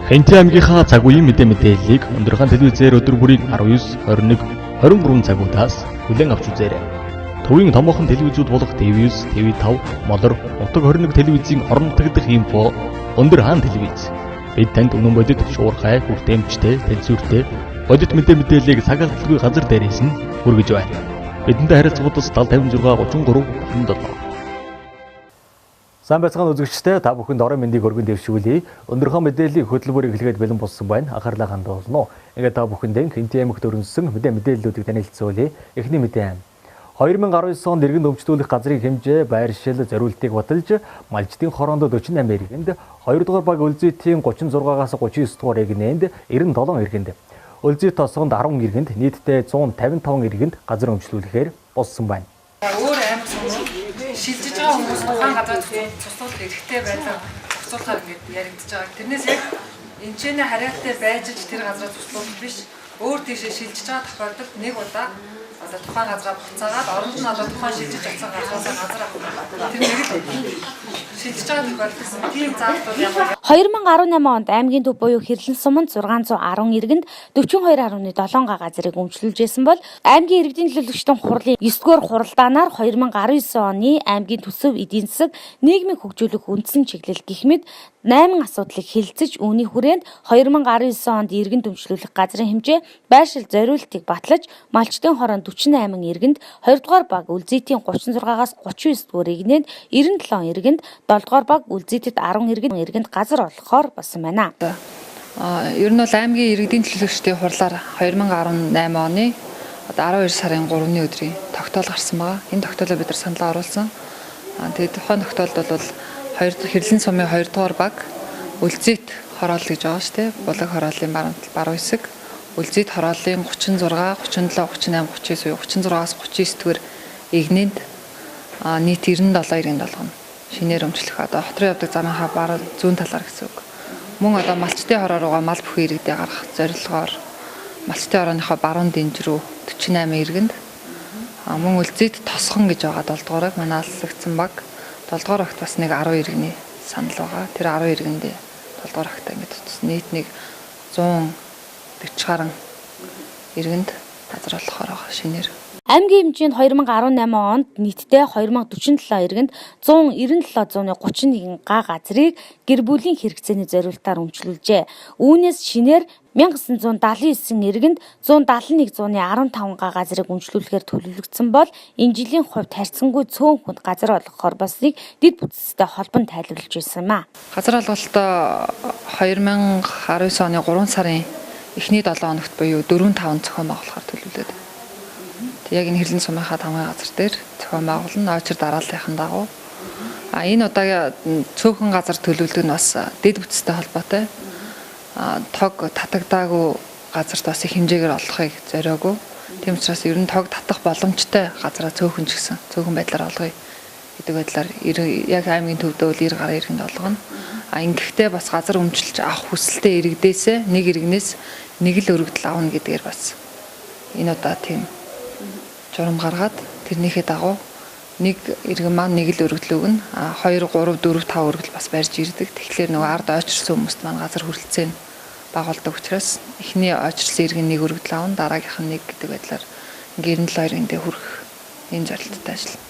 Хэнти аймгийнхаа цаг үеийн мэдээллийг өндрөхөн телевизээр өдөр бүрийн 19, 21, 23 цагуудаас хүлээн авч үзээрэй. Төвийн томоохон телевизүүд болох TV9, TV5, Молор, Утаг 21 телевизийн орон нутгадх инфо өндөр хаан телевиз. Бид танд үнэн бодит, шуурхай, хүртээмжтэй, тэнцвэртэй бодит мэдээллийг сагалтлгүй газар дээрээс нь хүргэж байна. Бидэнтэй харилцагуудаас 7056 33 57. Сайн байцгаана үзэгчдээ та бүхэнд орон мэндийг өргөн дэвшүүлье. Өндрөхөн мэдээллийн хөтөлбөрийг эхлэхэд бэлэн болсон байна. Анхаарлаа хандуулна. Ингээд та бүхэндээ Хэнти аймагт өрнөсөн мэдээллүүдийг танилцуулъя. Эхний мэдээ. 2019 онд иргэн өмчлүүлэх газрын хэмжээ байршил зориултыг баталж малчдын хороонд 48 иргэнд, 2 дугаар баг Үлзийтийн 36-аас 39 дугаар иргэнд 97 иргэнд, Үлзийт тосгонд 10 иргэнд нийтдээ 155 иргэнд газар өмчлүүлэхээр болсон байна. Өөр аймаг сумын шилжиж байгаа хүмүүс тухайн газар цуцлуулах хэрэгтэй байлаа цуцлуулахаар ингэж яригдж байгаа. Тэрнээс яг энэчнээ хариалтай байж тэр газараа цуцлуулах биш. Өөр тийшээ шилжиж байгаа тохиолдолд нэг удаа одоо тухайн газараа буцаагаад оронд нь одоо тухайн шилжиж авсан газраас газар авах. Тэр нэг л шилжиж байгаа тохиолдолд тийм заалтууд ямар 2018 онд аймгийн төв буюу Хэрлэн суманд 610 иргэнд 42.7 га газрыг өмчлүүлжсэн бол аймгийн иргэдийн төлөөлөгчдийн хурлын 9-р хуралдаанаар 2019 оны аймгийн төсөв эдийн засаг нийгмийн хөгжүүлэх үндсэн чиглэл гэх мэт 8 асуудлыг хэлэлцэж үүний хүрээнд 2019 онд иргэнд өмчлүүлэх газрын хэмжээ байршил зориултыг батлаж малчдын хороонд 48 иргэнд, 2 дугаар баг Үлзийтийн 36-аас 39 дугаар иргэнд 97 иргэнд, 7 дугаар баг Үлзийтэд 10 иргэнд газар олгохоор болсон байна. Ер нь бол аймгийн иргэдийн төлөөлөгчдийн хурлаар 2018 оны 12 сарын 3-ны өдрийн тогтоол гарсан байгаа. Энэ тогтоолоо бид нар саналаа оруулсан. Тэгээд тухайн тогтоолд бол Хэрлэн сумын 2 дугаар баг Үлзийт хороол гэж байгаа шүү дээ. Булаг хорооллын баруун хэсэг. Үлзийт хорооллын 36, 37, 38, 39, 36-аас 39 дугаар игнэнд нийт 97 иргэнд болгоно. Шинээр өмчлөх одоо хотроо явдаг замынхаа баруун зүүн талаар гэсэн үг. Мөн одоо малчтын хороо руугаа мал бүхэн иргэдээ гаргах зорилгоор малчтын хорооныхоо баруун дэнж рүү 48 иргэнд, мөн Үлзийт тосхон гэж байгаа 7 дугаарыг манай аллагдсан баг 7 дугаар огт бас нэг 10 иргэний санал байгаа. Тэр 10 иргэндээ 7 дугаар огт ингэж нийт нэг 140 гаруй иргэнд газар олохоор байгаа шинээр. Аймгийн хэмжээнд 2018 онд нийтдээ 2047 иргэнд 197,31 га газрыг гэр бүлийн хэрэгцээний зориултаар өмчлүүлжээ. Үүнээс шинээр 1979 иргэнд 171,15 га газрыг өмчлүүлэхээр төлөвлөгдсөн бол энэ жилийн хувьд харьцангуй цөөн хүнд газар олгохоор болсныг дэд бүтцтэй холбон тайлбарлаж байсан юм а. Газар олголтоо 2019 оны 3 сарын эхний 7 хоногт буюу 4-5 зохион байгуулахаар төлөвлөд. Яг энэ Хэрлэн сумынхаа 5 газар дээр зохион байгуулна. Очир дарааллынхан дагуу. Энэ удаагийн цөөхөн газар төлөвлөлт нь бас дэд бүтцтэй холбоотой. Тог татагдаагүй газарт бас их хэмжээгээр олохыг зориогүй. Тийм учраас ер нь тог татах боломжтой газараа цөөхөн ч гэсэн цөөхөн байдлаар олгоё гэдэг байдлаар яг аймгийн төвдөө 90 гаруй иргэнд олгоно. Ингэхдээ бас газар өмчилж авах хүсэлтэй иргэдээс нэг иргэнээс нэг л өргөдөл авна гэдгээр бас энэ удаа тийм журам гаргаад тэрнийхээ дагуу нэг иргэн маань нэг л өргөдөл өгнө. 2, 3, 4, 5 өргөдөл бас барьж ирдэг. Тэгэхээр нөгөө ард ойчрсан хүмүүст маань газар хүрэлцээ байгуулдаг учраас эхний ойчрсан иргэн нэг өргөдөл авна, дараагийнх нь нэг гэдэг байдлаар 92 иргэндээ хүрэх энэ зорилттой ажил.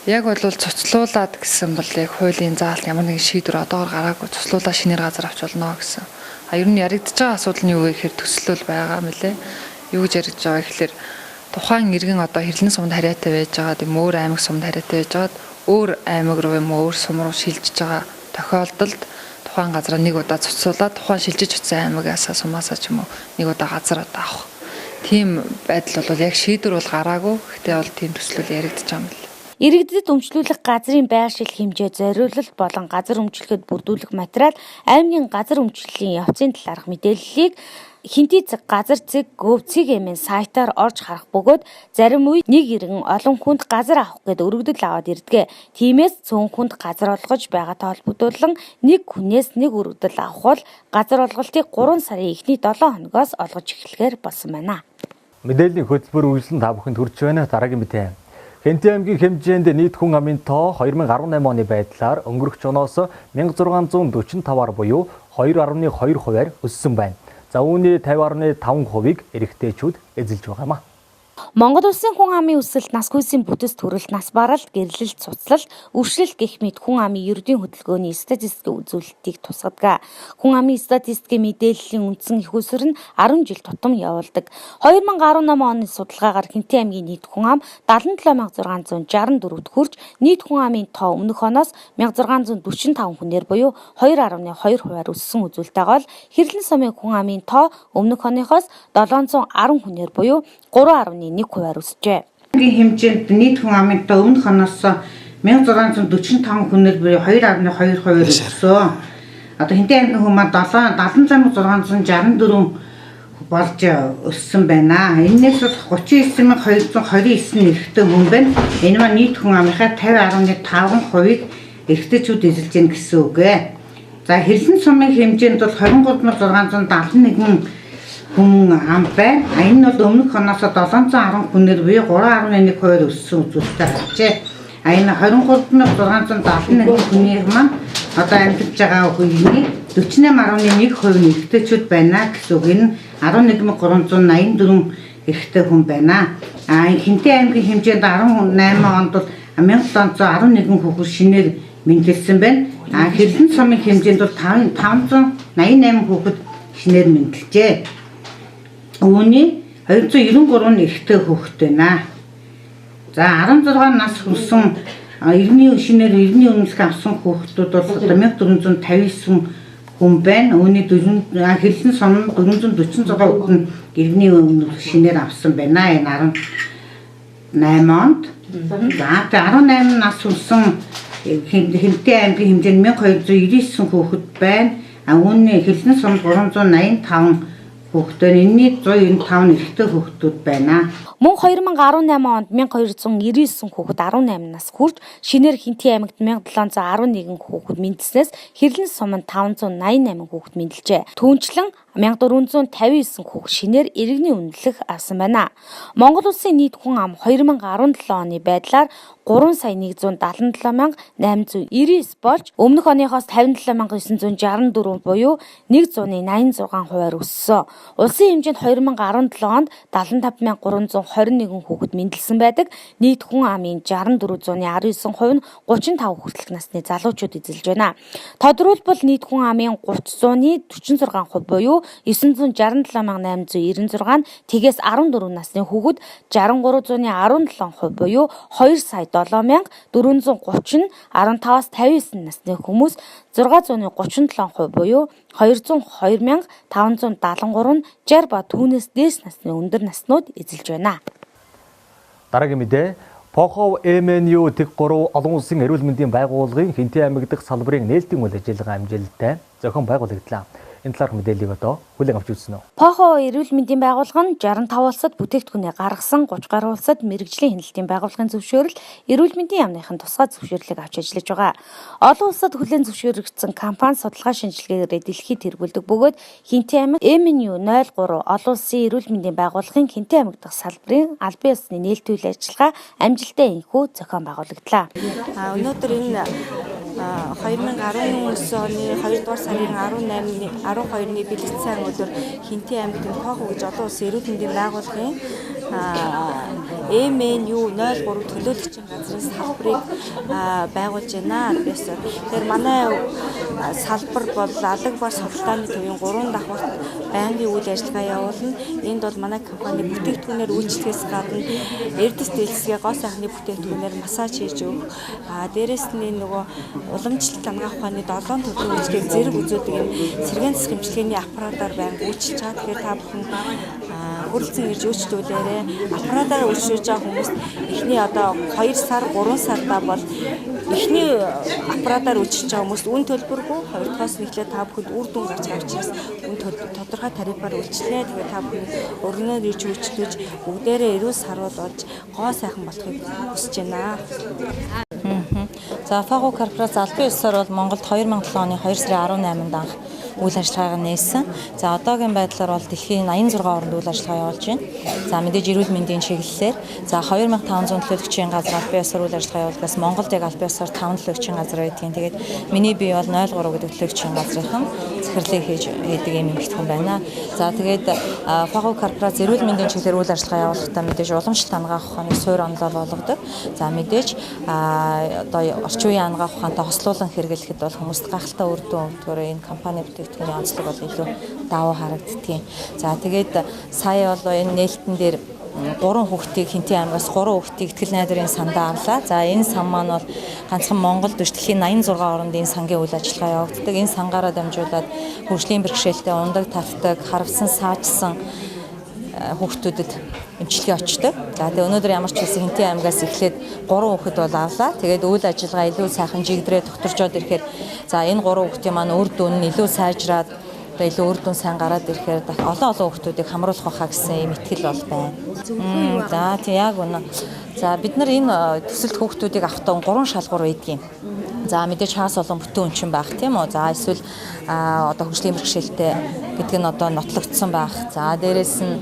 Яг бол цуцлуулаад гэсэн бол яг хуулийн заалт ямар нэгэн шийдвэр одоогор гараагүй цуцлуулаа шинээр газар авч болно гэсэн. Ер нь яригдж байгаа асуудал нь юу вэ гэхээр төсөл бол байгаа мөлий. Юу гэж яригдж байгаа гэхээр тухайн иргэн одоо Хэрлэн сумд хариатай байж байгаа юм өөр аймаг сумд хариатай байж байгаад өөр аймаг руу юм өөр сум руу шилжиж байгаа тохиолдолд тухайн газараа нэг удаа цуцлуулаад тухайн шилжиж утсан аймагаас сумаасаа ч юм уу нэг удаа газар одоо авах. Тийм байдал бол яг шийдвэр бол гараагүй. Гэхдээ бол тийм төслөл яригдж байгаа юм л. Иргэдэд өмчлүүлэх газрын байршил хэмжээ зориулалт болон газар өмчлөхөд бүрдүүлэх материал аймгийн газар өмчлөлийн явцын талаарх мэдээллийг Хэнти цаг газар цэг gov.cg-ийн сайтаар орж харах бөгөөд зарим үе нэг иргэн олон хүнд газар авах гээд өргөдөл аваад ирдэг. Тиймээс цөөн хүнд газар олгож байгаатай холбогдуулан нэг хүнээс нэг өргөдөл авах бол газар олголтыг 3 сарын эхний 7 хоногоос олгож эхлэхээр болсон байна. Мэдээллийн хөтөлбөр үйлсэн та бүхэнд хүрч байна. Дараагийн мэдээ. Хэнтэй аймгийн хэмжээнд нийт хүн амын тоо 2018 оны байдлаар өнгөрөх жоноос 1645-аар буюу 2.2%-аар өссөн байна. За үүний 50.5%-ийг эрэгтэйчүүд эзэлж байгаа юм а. Монгол улсын хүн амын өсөлт, нас хүйсийн бүтэц төрөлт, нас баралт, гэрлэлт, цуцлалт, өвшлөлт гэх мэт хүн амын ердийн хөтөлбөрийн статистикийн үзүүлэлтийг тусгадаг. Хүн амын статистикийн мэдээллийн үндсэн их усүр нь 10 жил тутам явуулдаг. 2018 оны судалгаагаар Хэнтэй аймгийн нийт хүн ам 77664-т хүрч нийт хүн амын тоо өмнөх оноос 1645 хүнээр буюу 2.2%-аар өссөн үзүүлэлттэйгээр Хэрлэн сумын хүн амын тоо өмнөх оныхоос 710 хүнээр буюу 3.1%-аар өсжээ. Хэмжээнд нийт хүн амын тоо өмнөх оноос 1645 хүнээр буюу 2.2%-аар өссөн. Одоо Хэнтэй аймгийн хүн ам 77664 болж өссөн байна. Энээс 39229 эрэгтэй хүн байна. Энэ маань нийт хүн амынхаа 50.5%-ийг эрэгтэйчүүд эзэлж байна гэсэн үг ээ. За Хэрлэн сумын хэмжээнд бол 23671 хүн ам байна. Энэ нь бол өмнөх оноос 710 хүнээр буюу 3.1%-аар өссөн үзүүлэлттэй гарчээ. Энэ 23671 хүний маань одоо амьдарч байгаа хүний 48.1% нь эрэгтэйчүүд байна гэсэн үг. Энэ 11384 эрэгтэй хүн байна. Хэнтэй аймгийн хэмжээнд 18 онд бол 1711 хүүхэд шинээр мэндэлсэн байна. Хэрлэн сумын хэмжээнд бол 588 хүүхэд шинээр мэндэлжээ. Үүний 293 эрэгтэй хүүхэд байна. За 16 нас хүрсэн иргэний шинээр иргэний үнэлгээ авсан хүүхдүүд бол 1459 хүн байна. Үүний Хэрлэн сум 446 хүүхэд нь иргэний үнэлгээ шинээр авсан байна. Энэ 18 онд. За 18 нас хүрсэн Хэнтэй аймгийн хэмжээнд 1299 хүүхэд байна. Үүний Хэрлэн сум 385 хүүхдүүд, энэний 195 эрэгтэй хүүхдүүд байна. Мөн 2018 онд 1299 хүүхэд 18 нас хүрч шинээр Хэнтэй аймагт 1711 хүүхэд мэндэлснээс Хэрлэн суманд 588 хүүхэд мэндэлжээ. Түүнчлэн 1459 хүүхэд шинээр иргэний үнэлэх авсан байна. Монгол улсын нийт хүн ам 2017 оны байдлаар 3,177,899 болж өмнөх оныхоос 57,964 буюу 1.86%-аар өссөн. Улсын хэмжээнд 2017 онд 75,321 хүүхэд мэндэлсэн байдаг. Нийт хүн амын 64.19% нь 35 хүртэлх насны залуучууд эзэлж байна. Тодорхойлбол нийт хүн амын 30.46% буюу 967,896 нь тэгээс 14 насны хүүхэд 63.17% буюу 2,07,430 нь 15-аас 59 насны хүмүүс 637% буюу 202,573 нь 60 ба түүнээс дээш насны өндөр наснууд эзэлж байна. Дараагийн мэдээ Похов MNU Тэг 3 олон улсын эрүүл мэндийн байгууллагын Хэнтэй аймаг дахь салбарын нээлтийн үйл ажиллагаа амжилттай зохион байгуулагдлаа. Энэ талаарх мэдээллийг одоо хүлээн авч үзсэн үү? Похов эрүүл мэндийн байгууллага нь 65 улсад бүтээгдэхүүнээ гаргасан 30 гаруй улсад мэрэгжлийн хяналтын байгууллагын зөвшөөрөл эрүүл мэндийн яамныхын тусгай зөвшөөрлийг авч ажиллаж байгаа. Олон улсад хүлээн зөвшөөрөгдсөн компани судалгаа шинжилгээгээр дэлхийд тэргүүлдэг бөгөөд Хэнтэй аймаг MNU 03 олон улсын эрүүл мэндийн байгууллагын Хэнтэй аймаг дахь салбарын албан ёсны нээлтийн үйл ажиллагаа амжилттай энхүү зохион байгуулагдлаа. Өнөөдөр энэ 2019 оны 2 дугаар сарын 12-ны бэлэгдсэн өдөр Хэнтэй аймгийн Похов гэж олон улсын эрүүл мэндийн байгууллагын MNU 03 төлөөлөгчийн газрын салбарыг байгуулж байна. Тэгэхээр манай салбар бол алаг бар судалгааны төвийн 3 давхурт байнгын үйл ажиллагаа явуулна. Энд бол манай компани бүтээгдэхүүнээр үйлчлэхээс гадна эрдэс дэлгэцгээ гоо сайхны бүтээгдэхүүнээр массаж хийж өгөх. Дээрээс нь нөгөө уламжлалт хангах ухааны 7 төрлийн үйлчлэгийг зэрэг үзүүлдэг юм сэргээн засаг хэмжлэгээний аппаратаар байнга үйлчилж байгаа. Тэгэхээр та бүхэн хүрэлцэн ирж үйлчлүүлээрэ. Аппаратаар үйлчлүүлж байгаа хүмүүс эхний одоо 2 сар 3 сарда бол эхний аппаратаар үйлчилж байгаа хүмүүст үн төлбөргүй, хоёрдугаас нь эхлээд та бүхэнд үр дүн гарч байгаа учраас үн тодорхой тарифаар үйлчлэнэ. Тэгээд та бүхэн өргөнөөр ирж үйлчлүүлж бүгдээрээ эрүүл саруул болж гоо сайхан болохыг хүсэж байна. За Похов корпорац албан ёсоор бол Монголд 2007 оны 2 сарын 18-нд анх үйл ажиллагаагаа нээсэн. За одоогийн байдлаар бол дэлхийн 86 орнд үйл ажиллагаа явуулж байна. За мэдээж эрүүл мэндийн чиглэлээр за 2500 төлөөлөгчийн газар албан ёсоор үйл ажиллагаа явуулгаас Монголд яг албан ёсоор 5 төлөөлөгчийн газар байдгийн. Тэгээд миний бие бол 03 гэдэг төлөөлөгчийн газрынхан захирлыг хийдэг юм эмэгтэйхэн байна. За тэгээд Фагу корпорац эрүүл мэндийн чиглэлээр үйл ажиллагаа явуулахдаа мэдээж уламжлалт ангаах ухааны суурь онолол болгодог. За мэдээж одоо орчин үеийн ангаах ухаантай хослуулан хэрэглэхэд бол хүмүүст гахалтай үр дүн өгдөгөөр энэ компани бүтээгдэхүүний онцлог бол илүү давуу харагддгийг. За тэгээд сая бол энэ нээлтэн дээр 3 хүүхдийг Хинтээ аймгаас 3 хүүхдийг Итгэл найдрын сандаа авлаа. За энэ сан маань бол ганцхан Монголд биш дэлхийн 86 орнд энэ сангийн үйл ажиллагаа явагддаг. Энэ сангаараа дамжуулаад хөгжлийн бэрхшээлтэй ундаг, тавтаг, харавсан, саажсан хүүхдүүдэд эмчилгээ очдог. За тэгээ өнөөдөр ямар ч хэлсэн Хинтээ аймгаас эхлээд 3 хүүхэд бол авлаа. Тэгээд үйл ажиллагаа илүү сайхан жигдрээ докторжоод ирэхээр за энэ 3 хүүхдийн маань үр дүн нь илүү сайжраад илүү үр дүн сайн гараад ирэхээр олон хүүхдүүдийг хамруулах байхаа гэсэн юм итгэл бол байна. За тийм яг үнэ. За бид нар энэ төсөлт хүүхдүүдийг авахдаа 3 шалгуур байдгийн. За мэдээж хаас олон бүтэн өнчин байх тийм үү. За эсвэл одоо хөгжлийн бэрхшээлтэй гэдэг нь одоо нотлогдсон байх. За дээрэс нь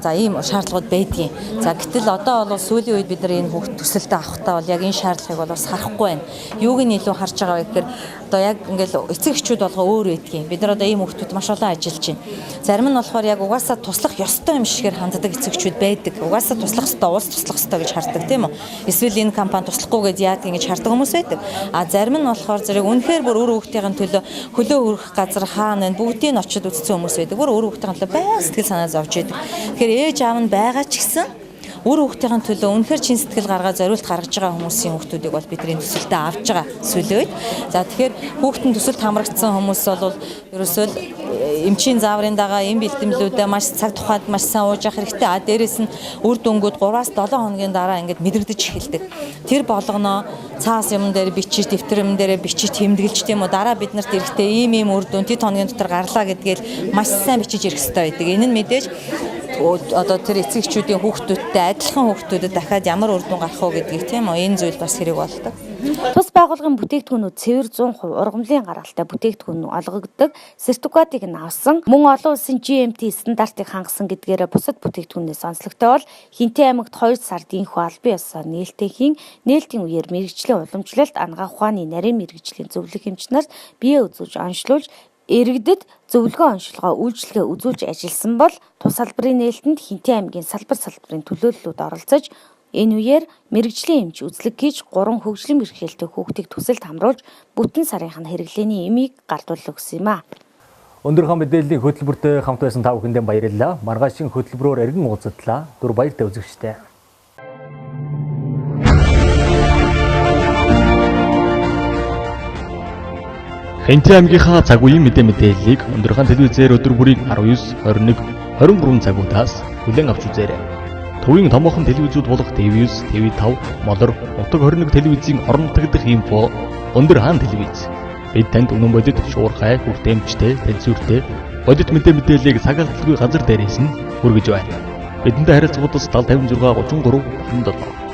за ийм шаардлагууд байдгийн. За гэтэл одоо бол сүүлийн үед бид нар энэ хүүхд төсөлтөд авахдаа бол яг энэ шаардлагыг бол бас харахгүй байна. Юуг нь илүү харж байгаа вэ гэхээр одоо яг ингээл эцэг эхчүүд болгоо өөр байдгийн. Бид нар одоо ийм хүүхдүүд маш олон ажиллаж байна. Зарим нь болохоор яг угаасаа туслах ёстой юм шигээр ханддаг эцэг эхчүүд байдаг. Угаасаа туслах ёстой, улс туслах ёстой гэж хардаг тийм үү. Эсвэл энэ компани туслахгүй гэж яадаг ингэж хардаг хүмүүс байдаг. А зарим нь болохоор зэрэг үнэхээр бүр өөр хүүхдийн төлөө хөлөө хөрөх газар хаана вэ бүгдийг нь очиод үзсэн хүмүүс байдаг. Бүр өөр хүүхдийн төлөө байнга сэтгэл санаа зовж байдаг. Тэгэхээр ээж аав нь байгаа ч гэсэн өөр хүүхдийн төлөө үнэхээр чин сэтгэл гаргаад зориулт гаргаж байгаа хүмүүсийн хүүхдүүдийг бол бидний төсөлтөд авч байгаа сүүлийн үед. За тэгэхээр хүүхдийн төсөлд хамрагдсан хүмүүс бол ерөөсөө эмчийн зааврын дагаа эм бэлтгэлүүдээ маш цаг тухайд маш сайн ууж явах хэрэгтэй. А дээрэс нь үр дүнгууд 3-7 хоногийн дараа ингээд мэдрэгдэж эхэлдэг. Тэр болгоноо цаас юм дээр бичиж, дэвтэрм дээр бичиж тэмдэглэж тийм үү. Дараа бид нарт эрэхтэй ийм үр дүн тэд хоногийн дотор гарлаа гэдгээл маш сайн бичиж ирэх хэрэгтэй байдаг. Энэ нь мэдээж одоо тэр эцэг эхчүүдийн хүүхдүүдтэй адилхан хүүхдүүдэд дахиад ямар үр дүн гарах уу гэдгийг тийм үү энэ зүйл бас хэрэг болдог. Тус байгууллагын бүтээгдэхүүнүүд цэвэр 100% ургамлын гаргалтай бүтээгдэхүүн олгогддог. Сертификатыг нь авсан. Мөн олон улсын GMP стандартыг хангасан гэдгээр бусад бүтээгдэхүүнээс онцлогтой бол Хинтээ аймагт 2 сард инхүү албан ёсоор нээлттэйхийн нээлтийн үеэр мэргэжлийн уламжлалт ангаах ухааны нарийн мэргэжлийн зөвлөх эмч нар бие үзүүлж онцлуулж иргэдэд зөвлөгөө онцлогоо үйлчлэгээ үзүүлж ажилласан бол тус салбарын нээлтэнд Хинтээ аймгийн салбарын төлөөллүүд оролцож энэ үеэр мэргэжлийн эмч үзлэг хийж 3 хөгжлийн бэрхшээлтэй хүүхдийг төсөлд хамруулж бүтэн сарынх нь хэрэглээний эмийг гардуулж өгсөн юм а. Өнөөдрийнхөө мэдээллийн хөтөлбөртэй хамт байсан та бүхэндээ баярлалаа. Маргаашийн хөтөлбөрөөр эргэн уулзтлаа. Түр баяртай үзэгчтэй. Хинтээ аймгийнхаа цаг үеийн мэдээллийг өнөөдрийнхөө телевизээр өдөр бүрийн 19, 21, 23 цагуудаас хүлээн авч үзээрэй. Төвийн томоохон телевизүүд болох TV9, TV5, Молор, Утаг 21 телевизийн орон нутгадах инфо өндөр хаан телевиз. Бид танд үнэн бодит, шуурхай, хүртээмжтэй, тэнцвэртэй бодит мэдээллийг сагалтлгүй газар дээрээс нь хүргэж байна. Бидэнтэй харилцагуудаас 7056 33 7